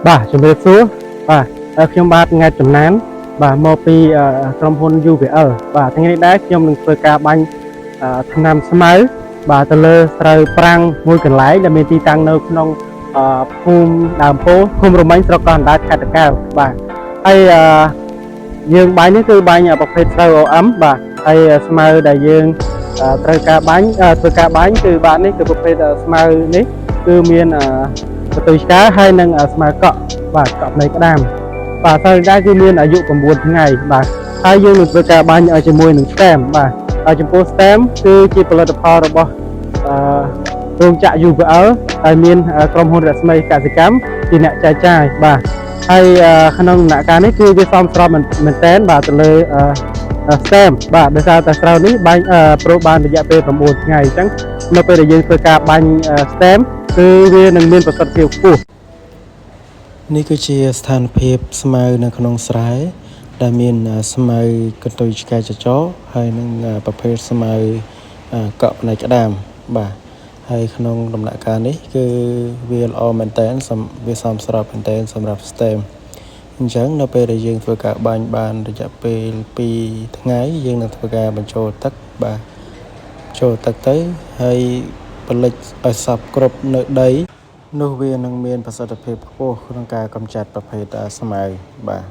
បាទជំរាបសួរបាទខ្ញុំបាទថ្ងៃចំណានបាទមកពីក្រុមហ៊ុន UVL បាទថ្ងៃនេះដែរខ្ញុំនឹងធ្វើការបាញ់ថ្នាំស្មៅបាទទៅលើស្រូវប្រាំងមួយកន្លែងដែលមានទីតាំងនៅក្នុងភូមិដើមពោធិ៍ឃុំរមិញស្រុកកោះអណ្ដាតខេត្តតាកែវបាទហើយយើងបាញ់នេះគឺបាញ់ប្រភេទស្រូវ OM បាទហើយស្មៅដែលយើងត្រូវការបាញ់ធ្វើការបាញ់គឺបាទនេះគឺប្រភេទស្មៅនេះគឺមានបតុយឆ្កាហើយនិងស្មៅកក់បាទកក់ផ្នែកក្តាមបាទស្រូវដែរគឺមានអាយុ9ថ្ងៃបាទហើយយើងនឹងធ្វើការបាញ់ជាមួយនឹង stem បាទហើយចំពោះ stem គឺជាផលិតផលរបស់រោងចក្រ UVL ដែលមានក្រុមហ៊ុនរស្មីកសិកម្មជាអ្នកចែកចាយបាទហើយក្នុងដំណាក់កាលនេះគឺវាសមស្របមែនទែនបាទទៅលើstem បាទដោយសារតែស្រូវនេះបាញ់ប្រូបានរយៈពេល9ថ្ងៃអញ្ចឹងនៅពេលដែលយើងធ្វើការបាញ់ stem គឺវានឹងមានប្រសិទ្ធភាពខ្ពស់នេះគឺជាស្ថានភាពស្មៅនៅក្នុងស្រែដែលមានស្មៅកន្ទុយឆ្កែចចកហើយនឹងប្រភេទស្មៅកក់ផ្នែកក្តាមបាទហើយក្នុងដំណាក់កាលនេះគឺវាល្អមែនតើវាសមស្របមែនតើសម្រាប់ stem អញ្ចឹងនៅពេលដែលយើងធ្វើការបាញ់បានរយៈពេល2ថ្ងៃយើងនឹងធ្វើការបញ្ចូលទឹកបាទចូលទឹកទៅហើយផលិតឲ្យសព្វគ្រប់នៅដីនោះវានឹងមានប្រសិទ្ធភាពខ្ពស់ក្នុងការកម្ចាត់ប្រភេទស្មៅបាទ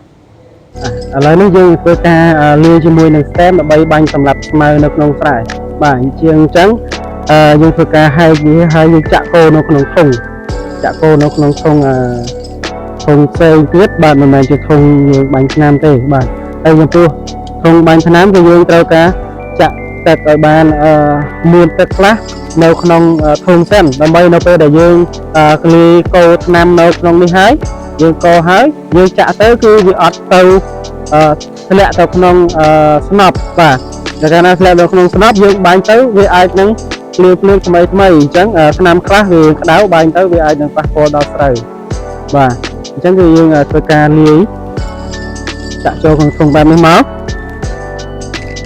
ឥឡូវនេះយើងធ្វើការលាយជាមួយនឹង stem ដើម្បីបាញ់សម្រាប់ស្មៅនៅក្នុងស្រែបាទអញ្ចឹងយើងធ្វើការហែកវាហើយយើងចាក់កូននៅក្នុងធុងចាក់កូននៅក្នុងធុងធុងផ្សេងទៀតបាទមិនមែនជាធុងយើងបាញ់ថ្នាំទេបាទហើយចំពោះធុងបាញ់ថ្នាំគឺយើងត្រូវការចាក់ទឹកឲ្យបានមានទឹកខ្លះនៅក្នុងធុងសិនដើម្បីនៅពេលដែលយើងក្លីកូរថ្នាំនៅក្នុងនេះហើយយើងកូរហើយយើងចាក់ទៅគឺវាអត់ទៅធ្លាក់ទៅក្នុងស្នប់បាទតែកាលណាធ្លាក់នៅក្នុងស្នប់យើងបាញ់ទៅវាអាចនឹងភ្លៀងថ្មីអញ្ចឹងថ្នាំខ្លះវាក្តៅបាញ់ទៅវាអាចនឹងប៉ះពាល់ដល់ស្រូវបាទអញ្ចឹងគឺយើងធ្វើការលាយចាក់ចូលក្នុងធុងបែបនេះមក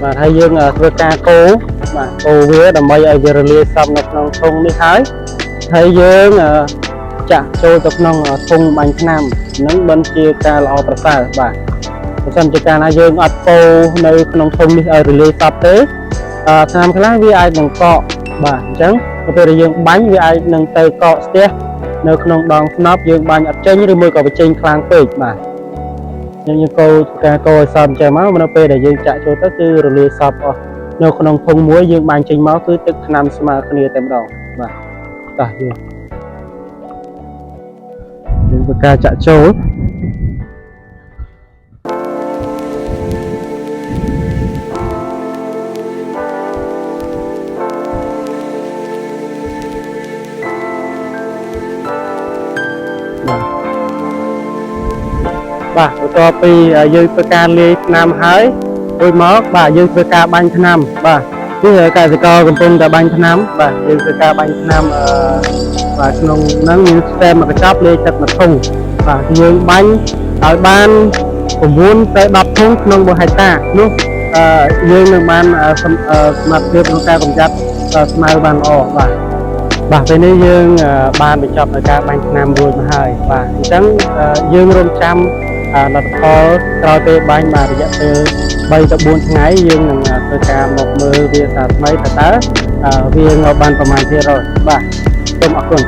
បាទហើយយើងធ្វើការកូរបាទកូរវាដើម្បីឲ្យវារលាយសព្វនៅក្នុងធុងនេះហើយយើងចាក់ចូលទៅក្នុងធុងបាញ់ថ្នាំនឹងមិនជាការល្អប្រសើរបាទបើសិនជាកាលណាយើងអត់កូរនៅក្នុងធុងនេះឲ្យរលាយសព្វទេថ្នាំខ្លះវាអាចនឹងកកបាទអញ្ចឹងទៅពេលដែលយើងបាញ់វាអាចនឹងទៅកកស្ទះនៅក្នុងដងស្នប់យើងបាញ់អត់ចេញឬមួយក៏បញ្ចេញខ្លាំងពេកបាទយើងកូរការកូរឲ្យសព្វអញ្ចឹងមកនៅពេលដែលយើងចាក់ចូលទៅគឺរលាយសព្វអស់នៅក្នុងធុងមួយយើងបាញ់ចេញមកគឺទឹកថ្នាំស្មើគ្នាតែម្ដងបាទតោះយើងធ្វើការចាក់ចូលបាទបន្ទាប់ពីយើងធ្វើការលាយថ្នាំហើយរួចមកបាទយើងធ្វើការបាញ់ថ្នាំបាទគឺកសិករកំពុងតែបាញ់ថ្នាំបាទយើងធ្វើការបាញ់ថ្នាំបាទក្នុងហ្នឹងមាន stem មួយកញ្ចប់លាយទឹកមួយធុងបាទយើងបាញ់ឲ្យបាន9ទៅ10ធុងក្នុង1ហិកតានោះយើងនឹងបានសមត្ថភាពក្នុងការកម្ចាត់ស្មៅបានល្អបាទពេលនេះយើងបានបញ្ចប់នៅការបាញ់ថ្នាំរួចមកហើយបាទអញ្ចឹងយើងរងចាំលទ្ធផលក្រោយពេលបាញ់បាទរយៈពេល3ទៅ4ថ្ងៃយើងនឹងធ្វើការមកមើលវាសាថ្មីតើវាងបានប្រមាណភាគរយបាទសូមអរគុណ